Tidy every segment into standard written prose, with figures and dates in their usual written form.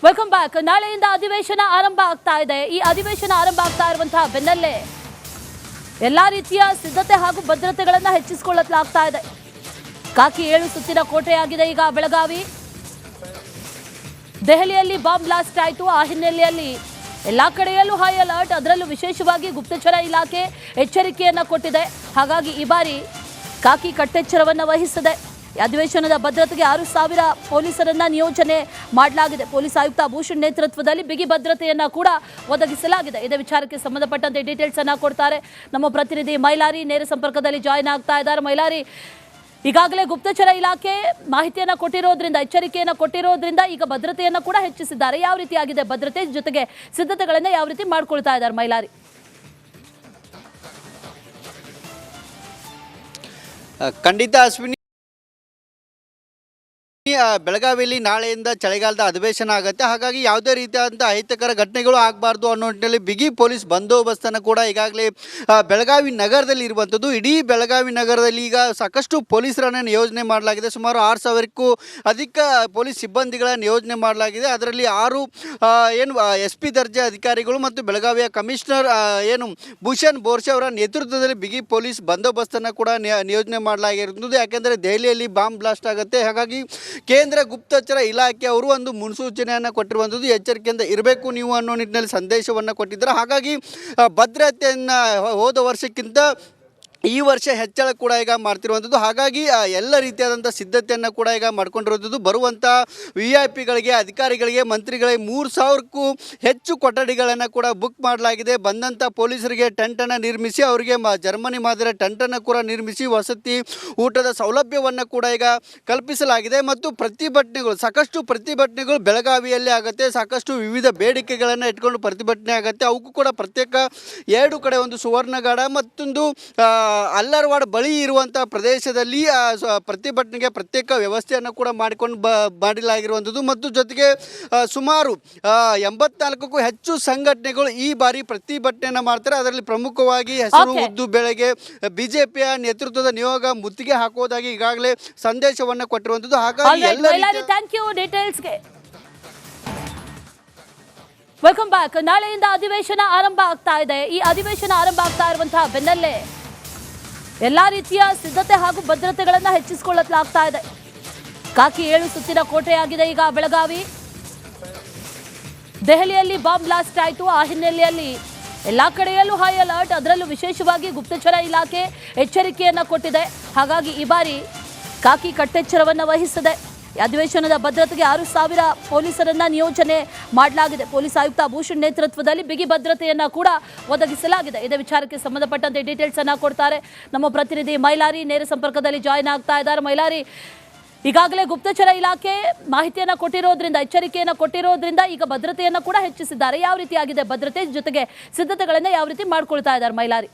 Welcome back. ನಾಳೆಯಿಂದ ಅಧಿವೇಶನ ಆರಂಭ ಆಗ್ತಾ ಇದೆ. ಈ ಅಧಿವೇಶನ ಆರಂಭ ಆಗ್ತಾ ಇರುವಂತಹ ಬೆನ್ನಲ್ಲೇ ಎಲ್ಲಾ ರೀತಿಯ ಸಿದ್ಧತೆ ಹಾಗೂ ಭದ್ರತೆಗಳನ್ನು ಹೆಚ್ಚಿಸಿಕೊಳ್ಳಲಾಗ್ತಾ ಇದೆ. ಕಾಕಿ 7 ಸುತ್ತಿನ ಕೋಟೆಯಾಗಿದೆ ಈಗ ಬೆಳಗಾವಿ. ದೆಹಲಿಯಲ್ಲಿ ಬಾಂಬ್ ಬ್ಲಾಸ್ಟ್ ಆಯಿತು. ಆ ಹಿನ್ನೆಲೆಯಲ್ಲಿ ಎಲ್ಲಾ ಕಡೆಯಲ್ಲೂ ಹೈ ಅಲರ್ಟ್, ಅದರಲ್ಲೂ ವಿಶೇಷವಾಗಿ ಗುಪ್ತಚರ ಇಲಾಖೆ ಎಚ್ಚರಿಕೆಯನ್ನ ಕೊಟ್ಟಿದೆ. ಹಾಗಾಗಿ ಈ ಬಾರಿ ಕಾಕಿ ಕಟ್ಟೆಚ್ಚರವನ್ನು ವಹಿಸಿದೆ. ಅಧಿವೇಶನದ ಭದ್ರತೆಗೆ 6,000 ಪೊಲೀಸರನ್ನ ನಿಯೋಜನೆ ಮಾಡಲಾಗಿದೆ. ಪೊಲೀಸ್ ಆಯುಕ್ತ ಭೂಷಣ್ ನೇತೃತ್ವದಲ್ಲಿ ಬಿಗಿ ಭದ್ರತೆಯನ್ನ ಕೂಡ ಒದಗಿಸಲಾಗಿದೆ. ಇದೇ ವಿಚಾರಕ್ಕೆ ಸಂಬಂಧಪಟ್ಟಂತೆ ಡೀಟೇಲ್ಸ್ ಅನ್ನ ಕೊಡ್ತಾರೆ ನಮ್ಮ ಪ್ರತಿನಿಧಿ ಮೈಲಾರಿ. ನೇರ ಸಂಪರ್ಕದಲ್ಲಿ ಜಾಯಿನ್ ಆಗ್ತಾ ಇದ್ದಾರೆ. ಮೈಲಾರಿ, ಈಗಾಗಲೇ ಗುಪ್ತಚರ ಇಲಾಖೆ ಮಾಹಿತಿಯನ್ನ ಕೊಟ್ಟಿರೋದ್ರಿಂದ, ಎಚ್ಚರಿಕೆಯನ್ನ ಕೊಟ್ಟಿರೋದ್ರಿಂದ ಈಗ ಭದ್ರತೆಯನ್ನ ಕೂಡ ಹೆಚ್ಚಿಸಿದ್ದಾರೆ. ಯಾವ ರೀತಿಯಾಗಿದೆ ಭದ್ರತೆ, ಜೊತೆಗೆ ಸಿದ್ಧತೆಗಳನ್ನ ಯಾವ ರೀತಿ ಮಾಡ್ಕೊಳ್ತಾ ಇದ್ದಾರೆ ಮೈಲಾರಿ? ಖಂಡಿತ ಅಶ್ವಿನಿ, ಬೆಳಗಾವಿಯಲ್ಲಿ ನಾಳೆಯಿಂದ ಚಳಿಗಾಲದ ಅಧಿವೇಶನ ಆಗುತ್ತೆ. ಹಾಗಾಗಿ ಯಾವುದೇ ರೀತಿಯಾದಂಥ ಅಹಿತಕರ ಘಟನೆಗಳು ಆಗಬಾರ್ದು ಅನ್ನೋ ನಿಟ್ಟಿನಲ್ಲಿ ಬಿಗಿ ಪೊಲೀಸ್ ಬಂದೋಬಸ್ತನ್ನು ಕೂಡ ಈಗಾಗಲೇ ಬೆಳಗಾವಿ ನಗರದಲ್ಲಿ ಇರುವಂಥದ್ದು. ಇಡೀ ಬೆಳಗಾವಿ ನಗರದಲ್ಲಿ ಈಗ ಸಾಕಷ್ಟು ಪೊಲೀಸರನ್ನು ನಿಯೋಜನೆ ಮಾಡಲಾಗಿದೆ. ಸುಮಾರು 6,000ಕ್ಕೂ ಅಧಿಕ ಪೊಲೀಸ್ ಸಿಬ್ಬಂದಿಗಳ ನಿಯೋಜನೆ ಮಾಡಲಾಗಿದೆ. ಅದರಲ್ಲಿ 6 SP ದರ್ಜೆ ಅಧಿಕಾರಿಗಳು ಮತ್ತು ಬೆಳಗಾವಿಯ ಕಮಿಷನರ್ ಭೂಷಣ್ ಬೋರ್ಶೆ ಅವರ ನೇತೃತ್ವದಲ್ಲಿ ಬಿಗಿ ಪೊಲೀಸ್ ಬಂದೋಬಸ್ತನ್ನು ಕೂಡ ನಿಯೋಜನೆ ಮಾಡಲಾಗಿರುತ್ತದೆ. ಯಾಕೆಂದರೆ ದೆಹಲಿಯಲ್ಲಿ ಬಾಂಬ್ ಬ್ಲಾಸ್ಟ್ ಆಗುತ್ತೆ. ಹಾಗಾಗಿ ಕೇಂದ್ರ ಗುಪ್ತಚರ ಇಲಾಖೆ ಅವರು ಒಂದು ಮುನ್ಸೂಚನೆಯನ್ನು ಕೊಟ್ಟಿರುವಂಥದ್ದು, ಎಚ್ಚರಿಕೆಯಿಂದ ಇರಬೇಕು ನೀವು ಅನ್ನೋ ನಿಟ್ಟಿನಲ್ಲಿ ಸಂದೇಶವನ್ನು ಕೊಟ್ಟಿದ್ದಾರೆ. ಹಾಗಾಗಿ ಭದ್ರತೆಯನ್ನು ಹೋದ ವರ್ಷಕ್ಕಿಂತ ಈ ವರ್ಷ ಹೆಚ್ಚಳ ಕೂಡ ಈಗ ಮಾಡ್ತಿರುವಂಥದ್ದು. ಹಾಗಾಗಿ ಎಲ್ಲ ರೀತಿಯಾದಂಥ ಸಿದ್ಧತೆಯನ್ನು ಕೂಡ ಈಗ ಮಾಡ್ಕೊಂಡಿರುವಂಥದ್ದು. ಬರುವಂಥ VIP ಗಳಿಗೆ, ಅಧಿಕಾರಿಗಳಿಗೆ, ಮಂತ್ರಿಗಳಿಗೆ 3,000ಕ್ಕೂ ಹೆಚ್ಚು ಕೊಠಡಿಗಳನ್ನು ಕೂಡ ಬುಕ್ ಮಾಡಲಾಗಿದೆ. ಬಂದಂಥ ಪೊಲೀಸರಿಗೆ ಟೆಂಟನ್ನು ನಿರ್ಮಿಸಿ, ಅವರಿಗೆ ಜರ್ಮನಿ ಮಾದರಿಯ ಟೆಂಟನ್ನು ಕೂಡ ನಿರ್ಮಿಸಿ ವಸತಿ, ಊಟದ ಸೌಲಭ್ಯವನ್ನು ಕೂಡ ಈಗ ಕಲ್ಪಿಸಲಾಗಿದೆ. ಮತ್ತು ಸಾಕಷ್ಟು ಪ್ರತಿಭಟನೆಗಳು ಬೆಳಗಾವಿಯಲ್ಲಿ ಆಗುತ್ತೆ. ಸಾಕಷ್ಟು ವಿವಿಧ ಬೇಡಿಕೆಗಳನ್ನು ಇಟ್ಕೊಂಡು ಪ್ರತಿಭಟನೆ ಆಗುತ್ತೆ. ಅವಕ್ಕೂ ಕೂಡ ಪ್ರತ್ಯೇಕ 2 ಕಡೆ, ಒಂದು ಸುವರ್ಣಗಡ ಮತ್ತೊಂದು ಅಲ್ಲರ್ವಾಡ್ ಬಳಿ ಇರುವಂಥ ಪ್ರದೇಶದಲ್ಲಿ ಪ್ರತಿಭಟನೆಗೆ ಪ್ರತ್ಯೇಕ ವ್ಯವಸ್ಥೆಯನ್ನು ಕೂಡ ಮಾಡಲಾಗಿರುವಂಥದ್ದು. ಮತ್ತು ಜೊತೆಗೆ ಸುಮಾರು 84ಕ್ಕೂ ಹೆಚ್ಚು ಸಂಘಟನೆಗಳು ಈ ಬಾರಿ ಪ್ರತಿಭಟನೆಯನ್ನು ಮಾಡ್ತಾರೆ. ಅದರಲ್ಲಿ ಪ್ರಮುಖವಾಗಿ ಹೆಸರು ಉದ್ದು ಬೆಳೆಗೆ BJPಯ ನೇತೃತ್ವದ ನಿಯೋಗ ಮುತ್ತಿಗೆ ಹಾಕೋದಾಗಿ ಈಗಾಗಲೇ ಸಂದೇಶವನ್ನು ಕೊಟ್ಟಿರುವಂಥದ್ದು. ಹಾಗಾಗಿ ವೆಲ್ಕಮ್ ಬ್ಯಾಕ್. ನಾಳೆಯಿಂದ ಅಧಿವೇಶನ ಆರಂಭ ಆಗ್ತಾ ಇದೆ. ಈ ಅಧಿವೇಶನ ಆರಂಭ ಆಗ್ತಾ ಇರುವಂತಹ ಬೆನ್ನಲ್ಲೇ ಎಲ್ಲಾ ರೀತಿಯ ಸಿದ್ಧತೆ ಹಾಗೂ ಭದ್ರತೆಗಳನ್ನು ಹೆಚ್ಚಿಸಿಕೊಳ್ಳಲಾಗ್ತಾ ಇದೆ. ಕಾಕಿ 7 ಸುತ್ತಿನ ಕೋಟೆಯಾಗಿದೆ ಈಗ ಬೆಳಗಾವಿ. ದೆಹಲಿಯಲ್ಲಿ ಬಾಂಬ್ ಬ್ಲಾಸ್ಟ್ ಆಯಿತು. ಆ ಹಿನ್ನೆಲೆಯಲ್ಲಿ ಎಲ್ಲಾ ಕಡೆಯಲ್ಲೂ ಹೈ ಅಲರ್ಟ್, ಅದರಲ್ಲೂ ವಿಶೇಷವಾಗಿ ಗುಪ್ತಚರ ಇಲಾಖೆ ಎಚ್ಚರಿಕೆಯನ್ನ ಕೊಟ್ಟಿದೆ. ಹಾಗಾಗಿ ಈ ಬಾರಿ ಕಾಕಿ ಕಟ್ಟೆಚ್ಚರವನ್ನು ವಹಿಸಿದೆ. ಅಧಿವೇಶನದ ಭದ್ರತೆಗೆ 6,000 ಪೊಲೀಸರನ್ನ ನಿಯೋಜನೆ ಮಾಡಲಾಗಿದೆ. ಪೊಲೀಸ್ ಆಯುಕ್ತ ಭೂಷಣ್ ನೇತೃತ್ವದಲ್ಲಿ ಬಿಗಿ ಭದ್ರತೆಯನ್ನ ಕೂಡ ಒದಗಿಸಲಾಗಿದೆ. ಇದೇ ವಿಚಾರಕ್ಕೆ ಸಂಬಂಧಪಟ್ಟಂತೆ ಡೀಟೇಲ್ಸ್ ಅನ್ನ ಕೊಡ್ತಾರೆ ನಮ್ಮ ಪ್ರತಿನಿಧಿ ಮೈಲಾರಿ. ನೇರ ಸಂಪರ್ಕದಲ್ಲಿ ಜಾಯಿನ್ ಆಗ್ತಾ ಇದ್ದಾರೆ. ಮೈಲಾರಿ, ಈಗಾಗಲೇ ಗುಪ್ತಚರ ಇಲಾಖೆ ಮಾಹಿತಿಯನ್ನ ಕೊಟ್ಟಿರೋದ್ರಿಂದ, ಎಚ್ಚರಿಕೆಯನ್ನ ಕೊಟ್ಟಿರೋದ್ರಿಂದ ಈಗ ಭದ್ರತೆಯನ್ನ ಕೂಡ ಹೆಚ್ಚಿಸಿದ್ದಾರೆ. ಯಾವ ರೀತಿಯಾಗಿದೆ ಭದ್ರತೆ, ಜೊತೆಗೆ ಸಿದ್ಧತೆಗಳನ್ನ ಯಾವ ರೀತಿ ಮಾಡ್ಕೊಳ್ತಾ ಇದ್ದಾರೆ ಮೈಲಾರಿ?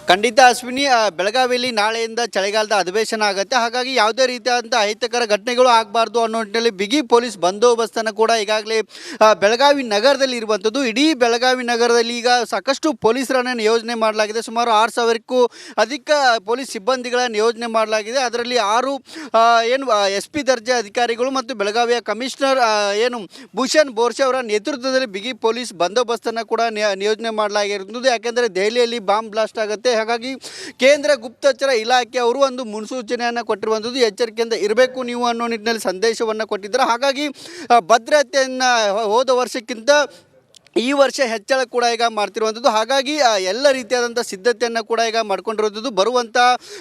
ಖಂಡಿತ ಅಶ್ವಿನಿ, ಬೆಳಗಾವಿಯಲ್ಲಿ ನಾಳೆಯಿಂದ ಚಳಿಗಾಲದ ಅಧಿವೇಶನ ಆಗುತ್ತೆ. ಹಾಗಾಗಿ ಯಾವುದೇ ರೀತಿಯಾದಂಥ ಅಹಿತಕರ ಘಟನೆಗಳು ಆಗಬಾರ್ದು ಅನ್ನೋ ನಿಟ್ಟಿನಲ್ಲಿ ಬಿಗಿ ಪೊಲೀಸ್ ಬಂದೋಬಸ್ತನ್ನು ಕೂಡ ಈಗಾಗಲೇ ಬೆಳಗಾವಿ ನಗರದಲ್ಲಿ ಇರುವಂಥದ್ದು. ಇಡೀ ಬೆಳಗಾವಿ ನಗರದಲ್ಲಿ ಈಗ ಸಾಕಷ್ಟು ಪೊಲೀಸರನ್ನು ನಿಯೋಜನೆ ಮಾಡಲಾಗಿದೆ. ಸುಮಾರು 6,000ಕ್ಕೂ ಅಧಿಕ ಪೊಲೀಸ್ ಸಿಬ್ಬಂದಿಗಳ ನಿಯೋಜನೆ ಮಾಡಲಾಗಿದೆ. ಅದರಲ್ಲಿ 6 SP ದರ್ಜೆ ಅಧಿಕಾರಿಗಳು ಮತ್ತು ಬೆಳಗಾವಿಯ ಕಮಿಷನರ್ ಭೂಷಣ್ ಬೋರ್ಶೆ ಅವರ ನೇತೃತ್ವದಲ್ಲಿ ಬಿಗಿ ಪೊಲೀಸ್ ಬಂದೋಬಸ್ತನ್ನು ಕೂಡ ನಿಯೋಜನೆ ಮಾಡಲಾಗಿರುತ್ತದೆ. ಯಾಕೆಂದರೆ ದೆಹಲಿಯಲ್ಲಿ ಬಾಂಬ್ ಬ್ಲಾಸ್ಟ್ ಆಗುತ್ತೆ. ಹಾಗಾಗಿ ಕೇಂದ್ರ ಗುಪ್ತಚರ ಇಲಾಖೆ ಅವರು ಒಂದು ಮುನ್ಸೂಚನೆಯನ್ನು ಕೊಟ್ಟಿರುವಂಥದ್ದು, ಎಚ್ಚರಿಕೆಯಿಂದ ಇರಬೇಕು ನೀವು ಅನ್ನೋ ನಿಟ್ಟಿನಲ್ಲಿ ಸಂದೇಶವನ್ನು ಕೊಟ್ಟಿದ್ದಾರೆ. ಹಾಗಾಗಿ ಭದ್ರತೆಯನ್ನು ಹೋದ ವರ್ಷಕ್ಕಿಂತ ಈ ವರ್ಷ ಹೆಚ್ಚಳ ಕೂಡ ಈಗ ಮಾಡ್ತಿರುವಂಥದ್ದು. ಹಾಗಾಗಿ ಎಲ್ಲ ರೀತಿಯಾದಂಥ ಸಿದ್ಧತೆಯನ್ನು ಕೂಡ ಈಗ ಮಾಡ್ಕೊಂಡಿರುವಂಥದ್ದು. ಬರುವಂಥ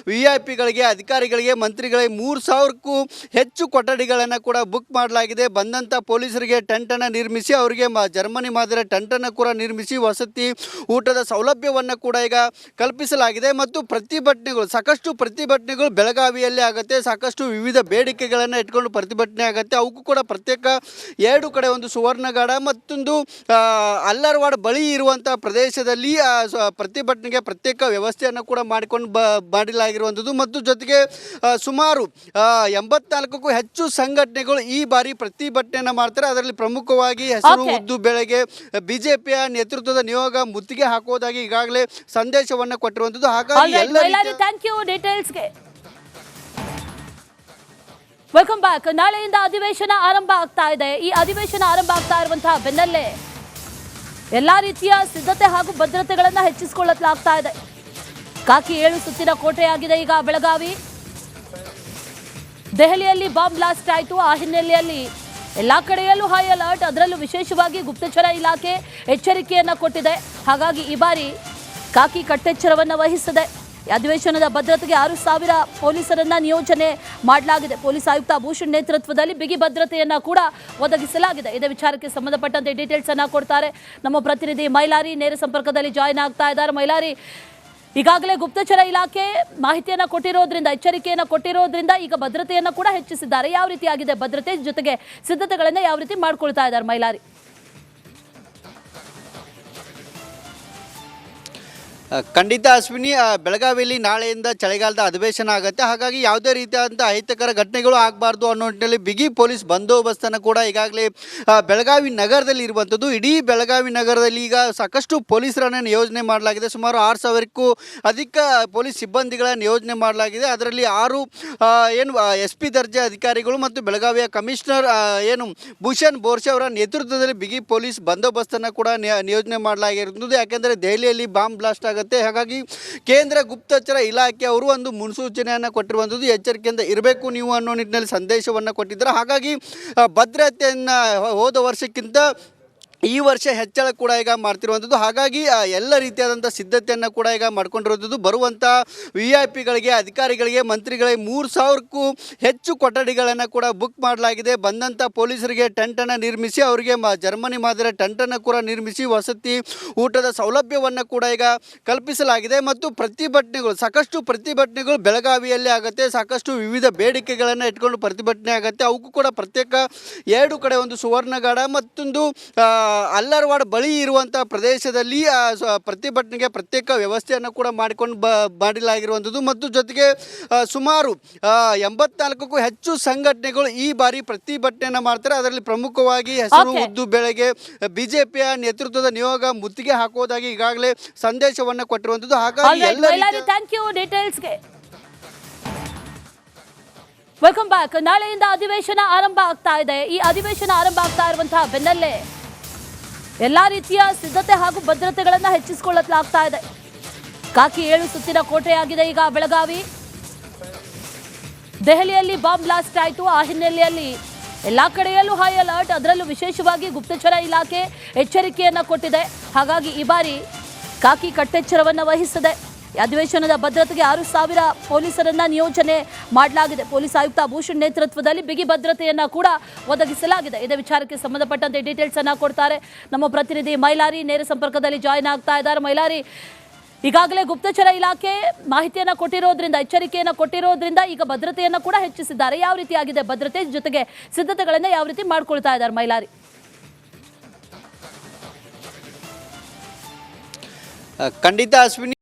VIP ಗಳಿಗೆ, ಅಧಿಕಾರಿಗಳಿಗೆ, ಮಂತ್ರಿಗಳಿಗೆ 3,000ಕ್ಕೂ ಹೆಚ್ಚು ಕೊಠಡಿಗಳನ್ನು ಕೂಡ ಬುಕ್ ಮಾಡಲಾಗಿದೆ. ಬಂದಂಥ ಪೊಲೀಸರಿಗೆ ಟೆಂಟನ್ನು ನಿರ್ಮಿಸಿ, ಅವರಿಗೆ ಜರ್ಮನಿ ಮಾದರಿಯ ಟೆಂಟನ್ನು ಕೂಡ ನಿರ್ಮಿಸಿ ವಸತಿ, ಊಟದ ಸೌಲಭ್ಯವನ್ನು ಕೂಡ ಈಗ ಕಲ್ಪಿಸಲಾಗಿದೆ. ಮತ್ತು ಸಾಕಷ್ಟು ಪ್ರತಿಭಟನೆಗಳು ಬೆಳಗಾವಿಯಲ್ಲಿ ಆಗುತ್ತೆ. ಸಾಕಷ್ಟು ವಿವಿಧ ಬೇಡಿಕೆಗಳನ್ನು ಇಟ್ಕೊಂಡು ಪ್ರತಿಭಟನೆ ಆಗುತ್ತೆ. ಅವಕ್ಕೂ ಕೂಡ ಪ್ರತ್ಯೇಕ 2 ಕಡೆ, ಒಂದು ಸುವರ್ಣಗಡ ಮತ್ತೊಂದು ಅಲ್ಲರ್ವಾಡ್ ಬಳಿ ಇರುವಂಥ ಪ್ರದೇಶದಲ್ಲಿ ಪ್ರತಿಭಟನೆಗೆ ಪ್ರತ್ಯೇಕ ವ್ಯವಸ್ಥೆಯನ್ನು ಕೂಡ ಮಾಡಲಾಗಿರುವಂಥದ್ದು. ಮತ್ತು ಜೊತೆಗೆ ಸುಮಾರು 84ಕ್ಕೂ ಹೆಚ್ಚು ಸಂಘಟನೆಗಳು ಈ ಬಾರಿ ಪ್ರತಿಭಟನೆಯನ್ನು ಮಾಡ್ತಾರೆ. ಅದರಲ್ಲಿ ಪ್ರಮುಖವಾಗಿ ಹೆಸರು ಉದ್ದು ಬೆಳೆಗೆ BJPಯ ನೇತೃತ್ವದ ನಿಯೋಗ ಮುತ್ತಿಗೆ ಹಾಕೋದಾಗಿ ಈಗಾಗಲೇ ಸಂದೇಶವನ್ನು ಕೊಟ್ಟಿರುವಂಥದ್ದು. ಹಾಗಾಗಿ ವೆಲ್ಕಮ್ ಬ್ಯಾಕ್. ನಾಳೆಯಿಂದ ಅಧಿವೇಶನ ಆರಂಭ ಆಗ್ತಾ ಇದೆ. ಈ ಅಧಿವೇಶನ ಆರಂಭ ಆಗ್ತಾ ಇರುವಂತಹ ಬೆನ್ನಲ್ಲೇ ಎಲ್ಲಾ ರೀತಿಯ ಸಿದ್ಧತೆ ಹಾಗೂ ಭದ್ರತೆಗಳನ್ನ ಹೆಚ್ಚಿಸಿಕೊಳ್ಳಲಾಗ್ತಾ ಇದೆ. ಕಾಕಿ 7 ಸುತ್ತಿನ ಕೋಟೆಯಾಗಿದೆ ಈಗ ಬೆಳಗಾವಿ. ದೆಹಲಿಯಲ್ಲಿ ಬಾಂಬ್ ಬ್ಲಾಸ್ಟ್ ಆಯಿತು. ಆ ಹಿನ್ನೆಲೆಯಲ್ಲಿ ಎಲ್ಲಾ ಕಡೆಯಲ್ಲೂ ಹೈ ಅಲರ್ಟ್, ಅದರಲ್ಲೂ ವಿಶೇಷವಾಗಿ ಗುಪ್ತಚರ ಇಲಾಖೆ ಎಚ್ಚರಿಕೆಯನ್ನ ಕೊಟ್ಟಿದೆ. ಹಾಗಾಗಿ ಈ ಬಾರಿ ಕಾಕಿ ಕಟ್ಟೆಚ್ಚರವನ್ನ ವಹಿಸಿದೆ. ಅಧಿವೇಶನದ ಭದ್ರತೆಗೆ 6,000 ಪೊಲೀಸರನ್ನ ನಿಯೋಜನೆ ಮಾಡಲಾಗಿದೆ. ಪೊಲೀಸ್ ಆಯುಕ್ತ ಭೂಷಣ್ ನೇತೃತ್ವದಲ್ಲಿ ಬಿಗಿ ಭದ್ರತೆಯನ್ನ ಕೂಡ ಒದಗಿಸಲಾಗಿದೆ. ಇದೇ ವಿಚಾರಕ್ಕೆ ಸಂಬಂಧಪಟ್ಟಂತೆ ಡೀಟೇಲ್ಸ್ ಅನ್ನ ಕೊಡ್ತಾರೆ ನಮ್ಮ ಪ್ರತಿನಿಧಿ ಮೈಲಾರಿ. ನೇರ ಸಂಪರ್ಕದಲ್ಲಿ ಜಾಯ್ನ್ ಆಗ್ತಾ ಇದ್ದಾರೆ. ಮೈಲಾರಿ, ಈಗಾಗಲೇ ಗುಪ್ತಚರ ಇಲಾಖೆ ಮಾಹಿತಿಯನ್ನ ಕೊಟ್ಟಿರೋದ್ರಿಂದ, ಎಚ್ಚರಿಕೆಯನ್ನ ಕೊಟ್ಟಿರೋದ್ರಿಂದ ಈಗ ಭದ್ರತೆಯನ್ನ ಕೂಡ ಹೆಚ್ಚಿಸಿದ್ದಾರೆ. ಯಾವ ರೀತಿಯಾಗಿದೆ ಭದ್ರತೆ, ಜೊತೆಗೆ ಸಿದ್ಧತೆಗಳನ್ನ ಯಾವ ರೀತಿ ಮಾಡ್ಕೊಳ್ತಾ ಇದ್ದಾರೆ ಮೈಲಾರಿ? ಖಂಡಿತ ಅಶ್ವಿನಿ, ಬೆಳಗಾವಿಯಲ್ಲಿ ನಾಳೆಯಿಂದ ಚಳಿಗಾಲದ ಅಧಿವೇಶನ ಆಗುತ್ತೆ. ಹಾಗಾಗಿ ಯಾವುದೇ ರೀತಿಯಾದಂಥ ಅಹಿತಕರ ಘಟನೆಗಳು ಆಗಬಾರ್ದು ಅನ್ನೋ ನಿಟ್ಟಿನಲ್ಲಿ ಬಿಗಿ ಪೊಲೀಸ್ ಬಂದೋಬಸ್ತನ್ನು ಕೂಡ ಈಗಾಗಲೇ ಬೆಳಗಾವಿ ನಗರದಲ್ಲಿ ಇರುವಂಥದ್ದು. ಇಡೀ ಬೆಳಗಾವಿ ನಗರದಲ್ಲಿ ಈಗ ಸಾಕಷ್ಟು ಪೊಲೀಸರನ್ನು ನಿಯೋಜನೆ ಮಾಡಲಾಗಿದೆ. ಸುಮಾರು 6,000ಕ್ಕೂ ಅಧಿಕ ಪೊಲೀಸ್ ಸಿಬ್ಬಂದಿಗಳ ನಿಯೋಜನೆ ಮಾಡಲಾಗಿದೆ. ಅದರಲ್ಲಿ 6 SP ದರ್ಜೆ ಅಧಿಕಾರಿಗಳು ಮತ್ತು ಬೆಳಗಾವಿಯ ಕಮಿಷನರ್ ಭೂಷಣ್ ಬೋರ್ಶೆ ಅವರ ನೇತೃತ್ವದಲ್ಲಿ ಬಿಗಿ ಪೊಲೀಸ್ ಬಂದೋಬಸ್ತನ್ನು ಕೂಡ ನಿಯೋಜನೆ ಮಾಡಲಾಗಿರುತ್ತದೆ. ಯಾಕೆಂದರೆ ದೆಹಲಿಯಲ್ಲಿ ಬಾಂಬ್ ಬ್ಲಾಸ್ಟ್ ಹಾಗಾಗಿ ಕೇಂದ್ರ ಗುಪ್ತಚರ ಇಲಾಖೆ ಅವರು ಒಂದು ಮುನ್ಸೂಚನೆಯನ್ನು ಕೊಟ್ಟಿರುವಂಥದ್ದು. ಎಚ್ಚರಿಕೆಯಿಂದ ಇರಬೇಕು ನೀವು ಅನ್ನೋ ನಿಟ್ಟಿನಲ್ಲಿ ಸಂದೇಶವನ್ನು ಕೊಟ್ಟಿದ್ದಾರೆ. ಹಾಗಾಗಿ ಭದ್ರತೆಯನ್ನು ಹೋದ ವರ್ಷಕ್ಕಿಂತ ಈ ವರ್ಷ ಹೆಚ್ಚಳ ಕೂಡ ಈಗ ಮಾಡ್ತಿರುವಂಥದ್ದು. ಹಾಗಾಗಿ ಎಲ್ಲ ರೀತಿಯಾದಂಥ ಸಿದ್ಧತೆಯನ್ನು ಕೂಡ ಈಗ ಮಾಡ್ಕೊಂಡಿರುವಂಥದ್ದು. ಬರುವಂಥ VIP ಗಳಿಗೆ, ಅಧಿಕಾರಿಗಳಿಗೆ, ಮಂತ್ರಿಗಳಿಗೆ 3,000ಕ್ಕೂ ಹೆಚ್ಚು ಕೊಠಡಿಗಳನ್ನು ಕೂಡ ಬುಕ್ ಮಾಡಲಾಗಿದೆ. ಬಂದಂಥ ಪೊಲೀಸರಿಗೆ ಟೆಂಟನ್ನು ನಿರ್ಮಿಸಿ, ಅವರಿಗೆ ಜರ್ಮನಿ ಮಾದರಿಯ ಟೆಂಟನ್ನು ಕೂಡ ನಿರ್ಮಿಸಿ ವಸತಿ, ಊಟದ ಸೌಲಭ್ಯವನ್ನು ಕೂಡ ಈಗ ಕಲ್ಪಿಸಲಾಗಿದೆ. ಮತ್ತು ಸಾಕಷ್ಟು ಪ್ರತಿಭಟನೆಗಳು ಬೆಳಗಾವಿಯಲ್ಲಿ ಆಗುತ್ತೆ. ಸಾಕಷ್ಟು ವಿವಿಧ ಬೇಡಿಕೆಗಳನ್ನು ಇಟ್ಕೊಂಡು ಪ್ರತಿಭಟನೆ ಆಗುತ್ತೆ. ಅವಕ್ಕೂ ಕೂಡ ಪ್ರತ್ಯೇಕ 2 ಕಡೆ, ಒಂದು ಸುವರ್ಣಗಡ ಮತ್ತೊಂದು ಅಲ್ಲರವಾಡ ಬಳಿ ಇರುವಂಥ ಪ್ರದೇಶದಲ್ಲಿ ಪ್ರತಿಭಟನೆಗೆ ಪ್ರತ್ಯೇಕ ವ್ಯವಸ್ಥೆಯನ್ನು ಕೂಡ ಮಾಡಲಾಗಿರುವಂಥದ್ದು. ಮತ್ತು ಜೊತೆಗೆ ಸುಮಾರು 84ಕ್ಕೂ ಹೆಚ್ಚು ಸಂಘಟನೆಗಳು ಈ ಬಾರಿ ಪ್ರತಿಭಟನೆಯನ್ನು ಮಾಡ್ತಾರೆ. ಅದರಲ್ಲಿ ಪ್ರಮುಖವಾಗಿ ಹೆಸರು ಉದ್ದು ಬೆಳಗ್ಗೆ BJPಯ ನೇತೃತ್ವದ ನಿಯೋಗ ಮುತ್ತಿಗೆ ಹಾಕುವುದಾಗಿ ಈಗಾಗಲೇ ಸಂದೇಶವನ್ನು ಕೊಟ್ಟಿರುವಂಥದ್ದು. ಹಾಗಾಗಿ ವೆಲ್ಕಮ್ ಬ್ಯಾಕ್. ನಾಳೆಯಿಂದ ಅಧಿವೇಶನ ಆರಂಭ ಆಗ್ತಾ ಇದೆ. ಈ ಅಧಿವೇಶನ ಆರಂಭ ಆಗ್ತಾ ಇರುವಂತಹ ಬೆನ್ನಲ್ಲೇ ಎಲ್ಲಾ ರೀತಿಯ ಸಿದ್ಧತೆ ಹಾಗೂ ಭದ್ರತೆಗಳನ್ನ ಹೆಚ್ಚಿಸಿಕೊಳ್ಳಲಾಗ್ತಾ ಇದೆ. ಕಾಕಿ 7 ಸುತ್ತಿನ ಕೋಟೆಯಾಗಿದೆ ಈಗ ಬೆಳಗಾವಿ. ದೆಹಲಿಯಲ್ಲಿ ಬಾಂಬ್ ಬ್ಲಾಸ್ಟ್ ಆಯಿತು. ಆ ಹಿನ್ನೆಲೆಯಲ್ಲಿ ಎಲ್ಲಾ ಕಡೆಯಲ್ಲೂ ಹೈ ಅಲರ್ಟ್, ಅದರಲ್ಲೂ ವಿಶೇಷವಾಗಿ ಗುಪ್ತಚರ ಇಲಾಖೆ ಎಚ್ಚರಿಕೆಯನ್ನ ಕೊಟ್ಟಿದೆ. ಹಾಗಾಗಿ ಈ ಬಾರಿ ಕಾಕಿ ಕಟ್ಟೆಚ್ಚರವನ್ನ ವಹಿಸಿದೆ. ಅಧಿವೇಶನದ ಭದ್ರತೆಗೆ 6,000 ಪೊಲೀಸರನ್ನ ನಿಯೋಜನೆ ಮಾಡಲಾಗಿದೆ. ಪೊಲೀಸ್ ಆಯುಕ್ತ ಭೂಷಣ್ ನೇತೃತ್ವದಲ್ಲಿ ಬಿಗಿ ಭದ್ರತೆಯನ್ನ ಕೂಡ ಒದಗಿಸಲಾಗಿದೆ. ಇದೇ ವಿಚಾರಕ್ಕೆ ಸಂಬಂಧಪಟ್ಟಂತೆ ಡೀಟೇಲ್ಸ್ ಅನ್ನ ಕೊಡ್ತಾರೆ ನಮ್ಮ ಪ್ರತಿನಿಧಿ ಮೈಲಾರಿ. ನೇರ ಸಂಪರ್ಕದಲ್ಲಿ ಜಾಯ್ನ್ ಆಗ್ತಾ ಇದ್ದಾರೆ. ಮೈಲಾರಿ, ಈಗಾಗಲೇ ಗುಪ್ತಚರ ಇಲಾಖೆ ಮಾಹಿತಿಯನ್ನ ಕೊಟ್ಟಿರೋದ್ರಿಂದ, ಎಚ್ಚರಿಕೆಯನ್ನ ಕೊಟ್ಟಿರೋದ್ರಿಂದ ಈಗ ಭದ್ರತೆಯನ್ನ ಕೂಡ ಹೆಚ್ಚಿಸಿದ್ದಾರೆ. ಯಾವ ರೀತಿಯಾಗಿದೆ ಭದ್ರತೆ, ಜೊತೆಗೆ ಸಿದ್ಧತೆಗಳನ್ನ ಯಾವ ರೀತಿ ಮಾಡ್ಕೊಳ್ತಾ ಇದ್ದಾರೆ ಮೈಲಾರಿ? ಖಂಡಿತ ಅಶ್ವಿನಿ,